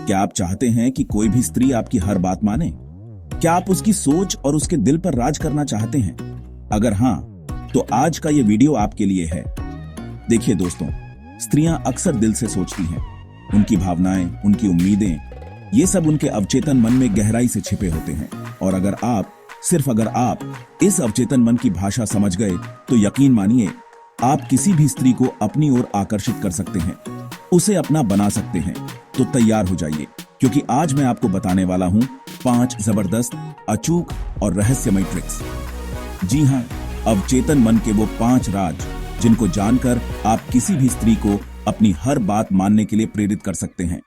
क्या आप चाहते हैं कि कोई भी स्त्री आपकी हर बात माने? क्या आप उसकी सोच और उसके दिल पर राज करना चाहते हैं? अगर हाँ, तो आज का ये वीडियो आपके लिए है। देखिए दोस्तों, स्त्रियां अक्सर दिल से सोचती हैं। उनकी भावनाएं, उनकी उम्मीदें, ये सब उनके अवचेतन मन में गहराई से छिपे होते हैं। और अगर आप इस अवचेतन मन की भाषा समझ गए, तो यकीन मानिए, आप किसी भी स्त्री को अपनी ओर आकर्षित कर सकते हैं, उसे अपना बना सकते हैं। तो तैयार हो जाइए, क्योंकि आज मैं आपको बताने वाला हूं 5 जबरदस्त, अचूक और रहस्यमय ट्रिक्स। जी हां, अवचेतन मन के वो 5 राज, जिनको जानकर आप किसी भी स्त्री को अपनी हर बात मानने के लिए प्रेरित कर सकते हैं।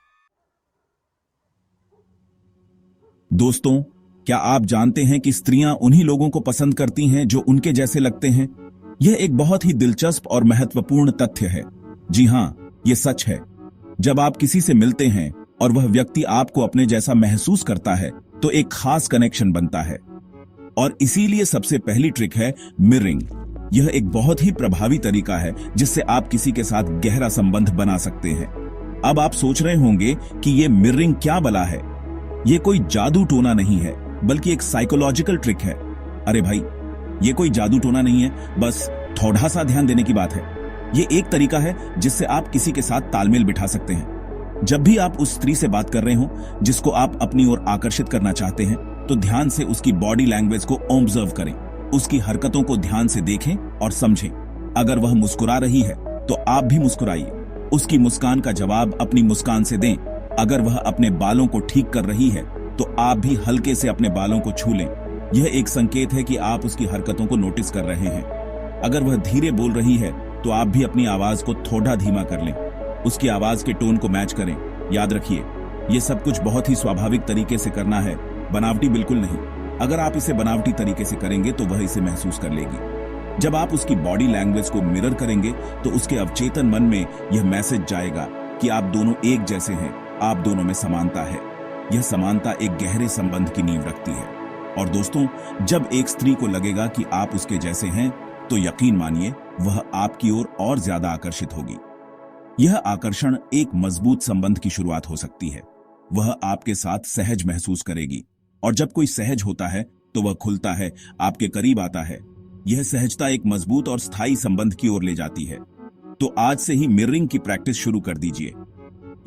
दोस्तों, क्या आप जानते हैं कि स्त्रियां उन्हीं लोगों को पसंद करती हैं जो उनके जैसे लगते हैं? यह एक बहुत ही दिलचस्प और महत्वपूर्ण तथ्य है। जी हां, यह सच है। जब आप किसी से मिलते हैं और वह व्यक्ति आपको अपने जैसा महसूस करता है, तो एक खास कनेक्शन बनता है। और इसीलिए सबसे पहली ट्रिक है मिररिंग। यह एक बहुत ही प्रभावी तरीका है जिससे आप किसी के साथ गहरा संबंध बना सकते हैं। अब आप सोच रहे होंगे कि यह मिररिंग क्या बला है? यह कोई जादू टोना नहीं है, बल्कि एक साइकोलॉजिकल ट्रिक है। अरे भाई, ये कोई जादू टोना नहीं है, बस थोड़ा सा ध्यान देने की बात है। ये एक तरीका है जिससे आप किसी के साथ तालमेल बिठा सकते हैं। जब भी आप उस स्त्री से बात कर रहे हो जिसको आप अपनी ओर आकर्षित करना चाहते हैं, तो ध्यान से उसकी बॉडी लैंग्वेज को ऑब्जर्व करें। उसकी हरकतों को ध्यान से देखें और समझें। अगर वह मुस्कुरा रही है, तो आप भी मुस्कुराइए। उसकी मुस्कान का जवाब अपनी मुस्कान से दें। अगर वह अपने बालों को ठीक कर रही है, तो आप भी हल्के से अपने बालों को छू लें। यह एक संकेत है कि आप उसकी हरकतों को नोटिस कर रहे हैं। अगर वह धीरे बोल रही है, तो आप भी अपनी आवाज को थोड़ा धीमा कर लें। उसकी आवाज के टोन को मैच करें। याद रखिए, यह सब कुछ बहुत ही स्वाभाविक तरीके से करना है, बनावटी बिल्कुल नहीं। अगर आप इसे बनावटी तरीके से करेंगे, तो वह इसे महसूस कर लेगी। जब आप उसकी बॉडी लैंग्वेज को मिरर करेंगे, तो उसके अवचेतन मन में यह मैसेज जाएगा कि आप दोनों एक जैसे हैं, आप दोनों में समानता है। यह समानता एक गहरे संबंध की नींव रखती है। और दोस्तों, जब एक स्त्री को लगेगा कि आप उसके जैसे हैं, तो यकीन मानिए, वह आपकी ओर और ज्यादा आकर्षित होगी। यह आकर्षण एक मजबूत संबंध की शुरुआत हो सकती है। वह आपके साथ सहज महसूस करेगी, और जब कोई सहज होता है, तो वह खुलता है, आपके करीब आता है। यह सहजता एक मजबूत और स्थायी संबंध की ओर ले जाती है। तो आज से ही मिररिंग की प्रैक्टिस शुरू कर दीजिए।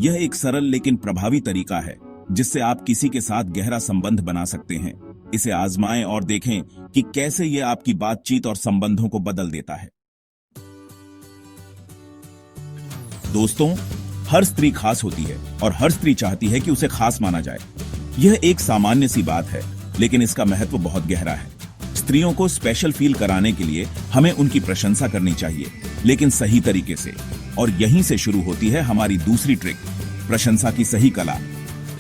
यह एक सरल लेकिन प्रभावी तरीका है, जिससे आप किसी के साथ गहरा संबंध बना सकते हैं। इसे आजमाएं और देखें कि कैसे यह आपकी बातचीत और संबंधों को बदल देता है। दोस्तों, हर स्त्री खास होती है, और हर स्त्री चाहती है कि उसे खास माना जाए। यह एक सामान्य सी बात है, लेकिन इसका महत्व बहुत गहरा है। स्त्रियों को स्पेशल फील कराने के लिए हमें उनकी प्रशंसा करनी चाहिए, लेकिन सही तरीके से। और यहीं से शुरू होती है हमारी दूसरी ट्रिक, प्रशंसा की सही कला।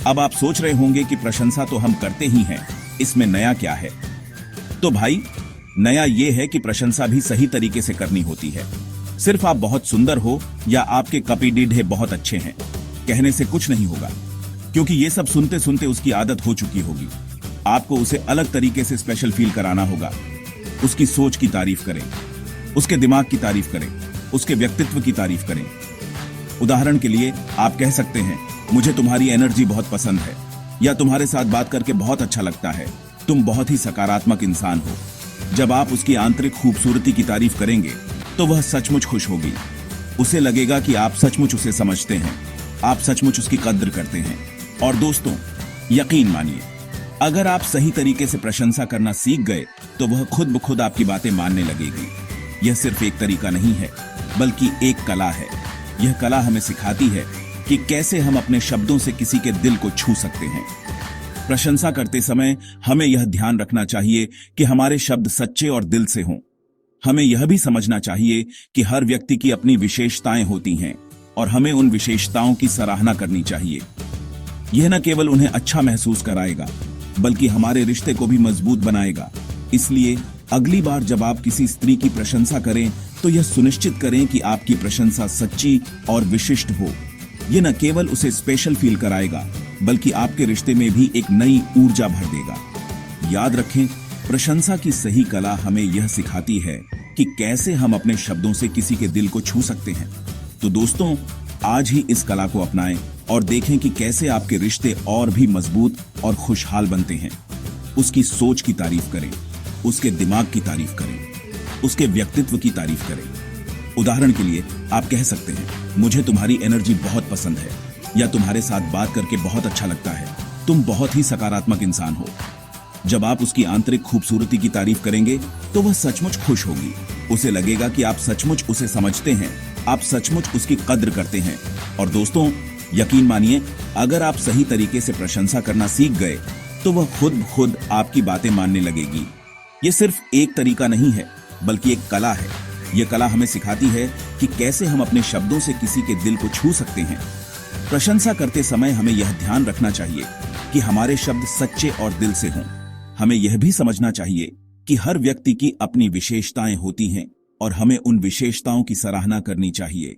अब आप सोच रहे होंगे कि प्रशंसा तो हम करते ही हैं, इसमें नया क्या है? तो भाई, नया यह है कि प्रशंसा भी सही तरीके से करनी होती है। सिर्फ आप बहुत सुंदर हो या आपके कपड़े बहुत अच्छे हैं कहने से कुछ नहीं होगा, क्योंकि ये सब सुनते सुनते उसकी आदत हो चुकी होगी। आपको उसे अलग तरीके से स्पेशल फील कराना होगा। उसकी सोच की तारीफ करें, उसके दिमाग की तारीफ करें, उसके व्यक्तित्व की तारीफ करें। उदाहरण के लिए आप कह सकते हैं, मुझे तुम्हारी एनर्जी बहुत पसंद है, या तुम्हारे साथ बात करके बहुत अच्छा लगता है, तुम बहुत ही सकारात्मक इंसान हो। जब आप उसकी आंतरिक खूबसूरती की तारीफ करेंगे, तो वह सचमुच खुश होगी। उसे लगेगा कि आप सचमुच उसे समझते हैं, आप सचमुच उसकी कद्र करते हैं। और दोस्तों, यकीन मानिए, अगर आप सही तरीके से प्रशंसा करना सीख गए, तो वह खुद ब खुद आपकी बातें मानने लगेगी। यह सिर्फ एक तरीका नहीं है, बल्कि एक कला है। यह कला हमें सिखाती है कि कैसे हम अपने शब्दों से किसी के दिल को छू सकते हैं। प्रशंसा करते समय हमें यह ध्यान रखना चाहिए कि हमारे शब्द सच्चे और दिल से हों। हमें यह भी समझना चाहिए कि हर व्यक्ति की अपनी विशेषताएं होती हैं, और हमें उन विशेषताओं की सराहना करनी चाहिए। यह न केवल उन्हें अच्छा महसूस कराएगा, बल्कि हमारे रिश्ते को भी मजबूत बनाएगा। इसलिए अगली बार जब आप किसी स्त्री की प्रशंसा करें, तो यह सुनिश्चित करें कि आपकी प्रशंसा सच्ची और विशिष्ट हो। यह न केवल उसे स्पेशल फील कराएगा, बल्कि आपके रिश्ते में भी एक नई ऊर्जा भर देगा। याद रखें, प्रशंसा की सही कला हमें यह सिखाती है कि कैसे हम अपने शब्दों से किसी के दिल को छू सकते हैं। तो दोस्तों, आज ही इस कला को अपनाएं और देखें कि कैसे आपके रिश्ते और भी मजबूत और खुशहाल बनते हैं। उसकी सोच की तारीफ करें, उसके दिमाग की तारीफ करें, उसके व्यक्तित्व की तारीफ करें। उदाहरण के लिए आप कह सकते हैं, मुझे तुम्हारी एनर्जी बहुत पसंद है, या तुम्हारे साथ बात करके बहुत अच्छा लगता है, तुम बहुत ही सकारात्मक इंसान हो। जब आप उसकी आंतरिक खूबसूरती की तारीफ करेंगे तो वह सचमुच खुश होगी। उसे लगेगा कि आप सचमुच उसे समझते हैं, आप सचमुच उसकी कद्र करते हैं। और दोस्तों, यकीन मानिए, अगर आप सही तरीके से प्रशंसा करना सीख गए तो वह खुद आपकी बातें मानने लगेगी। ये सिर्फ एक तरीका नहीं है, बल्कि एक कला है। यह कला हमें सिखाती है कि कैसे हम अपने शब्दों से किसी के दिल को छू सकते हैं। प्रशंसा करते समय हमें यह ध्यान रखना चाहिए कि हमारे शब्द सच्चे और दिल से हों। हमें यह भी समझना चाहिए कि हर व्यक्ति की अपनी विशेषताएं होती हैं और हमें उन विशेषताओं की सराहना करनी चाहिए।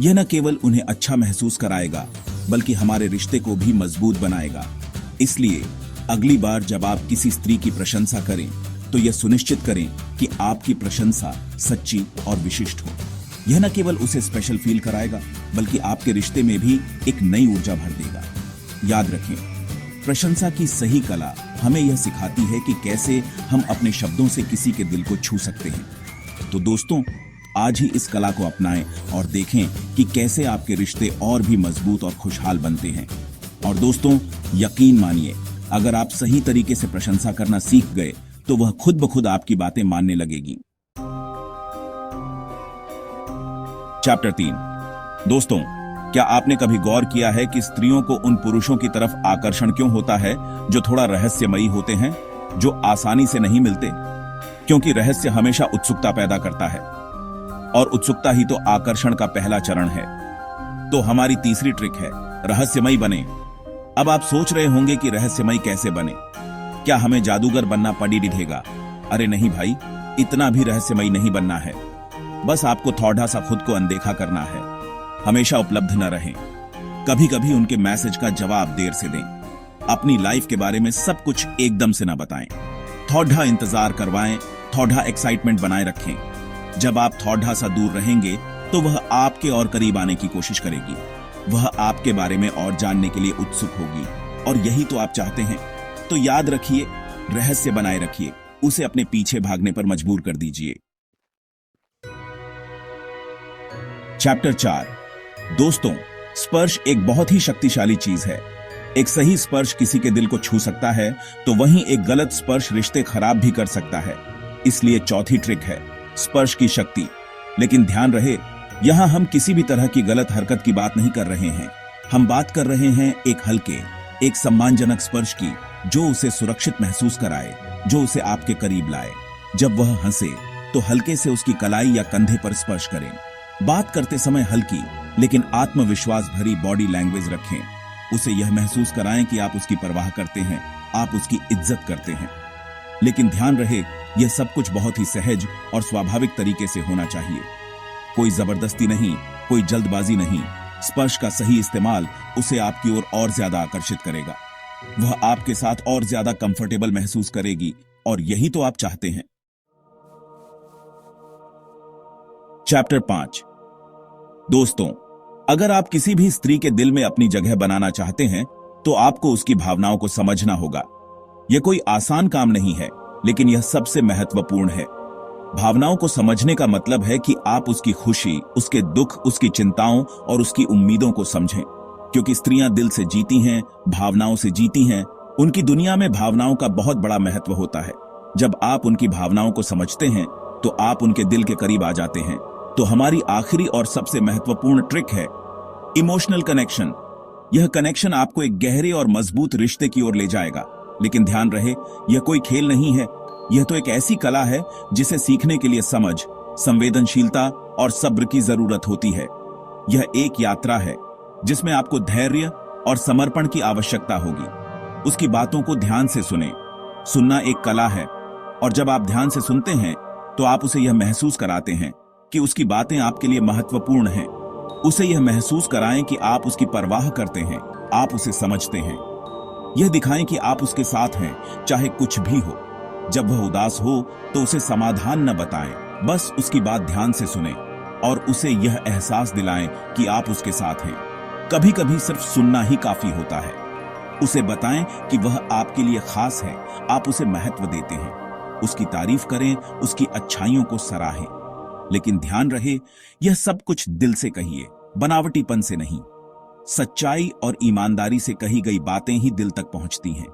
यह न केवल उन्हें अच्छा महसूस कराएगा, बल्कि हमारे रिश्ते को भी मजबूत बनाएगा। इसलिए अगली बार जब आप किसी स्त्री की प्रशंसा करें तो यह सुनिश्चित करें कि आपकी प्रशंसा सच्ची और विशिष्ट हो। यह न केवल उसे स्पेशल फील कराएगा, बल्कि आपके रिश्ते में भी एक नई ऊर्जा भर देगा। याद रखें, प्रशंसा की सही कला हमें यह सिखाती है कि कैसे हम अपने शब्दों से किसी के दिल को छू सकते हैं। तो दोस्तों, आज ही इस कला को अपनाएं और देखें कि कैसे आपके रिश्ते और भी मजबूत और खुशहाल बनते हैं। और दोस्तों, यकीन मानिए, अगर आप सही तरीके से प्रशंसा करना सीख गए तो वह खुद ब खुद आपकी बातें मानने लगेगी। चैप्टर 3। दोस्तों, क्या आपने कभी गौर किया है कि स्त्रियों को उन पुरुषों की तरफ आकर्षण क्यों होता है जो थोड़ा रहस्यमयी होते हैं, जो आसानी से नहीं मिलते? क्योंकि रहस्य हमेशा उत्सुकता पैदा करता है, और उत्सुकता ही तो आकर्षण का पहला चरण है। तो हमारी तीसरी ट्रिक है, रहस्यमयी बने। अब आप सोच रहे होंगे कि रहस्यमयी कैसे बने? क्या हमें जादूगर बनना पड़ी दिखेगा? अरे नहीं भाई, इतना भी रहस्यमयी नहीं बनना है। बस आपको थोड़ा सा खुद को अनदेखा करना है। हमेशा उपलब्ध न रहें, कभी कभी उनके मैसेज का जवाब देर से दें, अपनी लाइफ के बारे में सब कुछ एकदम से न बताएं, थोड़ा इंतजार करवाएं, थोड़ा एक्साइटमेंट बनाए रखें। जब आप थोड़ा सा दूर रहेंगे तो वह आपके और करीब आने की कोशिश करेगी। वह आपके बारे में और जानने के लिए उत्सुक होगी, और यही तो आप चाहते हैं। तो याद रखिए, रहस्य बनाए रखिए, उसे अपने पीछे भागने पर मजबूर कर दीजिए। चैप्टर 4। दोस्तों, स्पर्श एक बहुत ही शक्तिशाली चीज है। एक सही स्पर्श किसी के दिल को छू सकता है, तो वहीं एक गलत स्पर्श रिश्ते खराब भी कर सकता है। इसलिए चौथी ट्रिक है स्पर्श की शक्ति। लेकिन ध्यान रहे, यहां हम किसी भी तरह की गलत हरकत की बात नहीं कर रहे हैं। हम बात कर रहे हैं एक हल्के, एक सम्मानजनक स्पर्श की, जो उसे सुरक्षित महसूस कराए, जो उसे आपके करीब लाए। जब वह हंसे तो हल्के से उसकी कलाई या कंधे पर स्पर्श करें। बात करते समय हल्की लेकिन आत्मविश्वास भरी बॉडी लैंग्वेज रखें। उसे यह महसूस कराएं कि आप उसकी परवाह करते हैं, आप उसकी इज्जत करते हैं। लेकिन ध्यान रहे, यह सब कुछ बहुत ही सहज और स्वाभाविक तरीके से होना चाहिए। कोई जबरदस्ती नहीं, कोई जल्दबाजी नहीं। स्पर्श का सही इस्तेमाल उसे आपकी ओर और ज्यादा आकर्षित करेगा। वह आपके साथ और ज्यादा कंफर्टेबल महसूस करेगी, और यही तो आप चाहते हैं। चैप्टर 5। दोस्तों, अगर आप किसी भी स्त्री के दिल में अपनी जगह बनाना चाहते हैं तो आपको उसकी भावनाओं को समझना होगा। यह कोई आसान काम नहीं है, लेकिन यह सबसे महत्वपूर्ण है। भावनाओं को समझने का मतलब है कि आप उसकी खुशी, उसके दुख, उसकी चिंताओं और उसकी उम्मीदों को समझें। क्योंकि स्त्रियां दिल से जीती हैं, भावनाओं से जीती हैं। उनकी दुनिया में भावनाओं का बहुत बड़ा महत्व होता है। जब आप उनकी भावनाओं को समझते हैं तो आप उनके दिल के करीब आ जाते हैं। तो हमारी आखिरी और सबसे महत्वपूर्ण ट्रिक है इमोशनल कनेक्शन। यह कनेक्शन आपको एक गहरे और मजबूत रिश्ते की ओर ले जाएगा। लेकिन ध्यान रहे, यह कोई खेल नहीं है। यह तो एक ऐसी कला है जिसे सीखने के लिए समझ, संवेदनशीलता और सब्र की जरूरत होती है। यह एक यात्रा है जिसमें आपको धैर्य और समर्पण की आवश्यकता होगी। उसकी बातों को ध्यान से सुने। सुनना एक कला है, और जब आप ध्यान से सुनते हैं तो आप उसे यह महसूस कराते हैं कि उसकी बातें आपके लिए महत्वपूर्ण हैं। उसे यह महसूस कराएं कि आप उसकी परवाह करते हैं, आप उसे समझते हैं। यह दिखाएं कि आप उसके साथ हैं, चाहे कुछ भी हो। जब वह उदास हो तो उसे समाधान न बताएं, बस उसकी बात ध्यान से सुनें। और उसे यह एहसास दिलाएं कि आप उसके साथ हैं। कभी कभी सिर्फ सुनना ही काफी होता है। उसे बताएं कि वह आपके लिए खास है, आप उसे महत्व देते हैं। उसकी तारीफ करें, उसकी अच्छाइयों को सराहें। लेकिन ध्यान रहे, यह सब कुछ दिल से कहिए, बनावटीपन से नहीं। सच्चाई और ईमानदारी से कही गई बातें ही दिल तक पहुंचती हैं।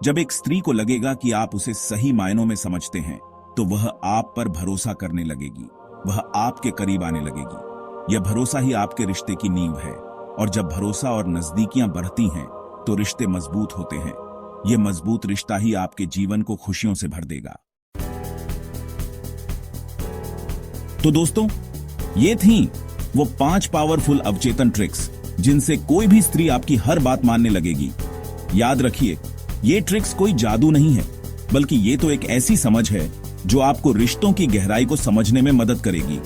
जब एक स्त्री को लगेगा कि आप उसे सही मायनों में समझते हैं, तो वह आप पर भरोसा करने लगेगी, वह आपके करीब आने लगेगी। यह भरोसा ही आपके रिश्ते की नींव है, और जब भरोसा और नजदीकियां बढ़ती हैं तो रिश्ते मजबूत होते हैं। यह मजबूत रिश्ता ही आपके जीवन को खुशियों से भर देगा। तो दोस्तों, ये थी वो 5 पावरफुल अवचेतन ट्रिक्स जिनसे कोई भी स्त्री आपकी हर बात मानने लगेगी। याद रखिए, ये ट्रिक्स कोई जादू नहीं है, बल्कि ये तो एक ऐसी समझ है जो आपको रिश्तों की गहराई को समझने में मदद करेगी।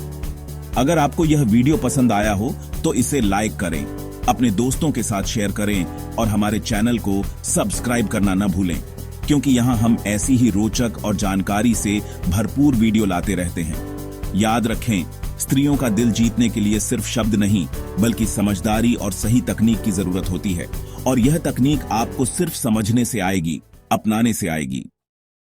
अगर आपको यह वीडियो पसंद आया हो तो इसे लाइक करें, अपने दोस्तों के साथ शेयर करें और हमारे चैनल को सब्सक्राइब करना न भूलें, क्योंकि यहाँ हम ऐसी ही रोचक और जानकारी से भरपूर वीडियो लाते रहते हैं। याद रखें, स्त्रियों का दिल जीतने के लिए सिर्फ शब्द नहीं, बल्कि समझदारी और सही तकनीक की जरूरत होती है, और यह तकनीक आपको सिर्फ समझने से आएगी, अपनाने से आएगी।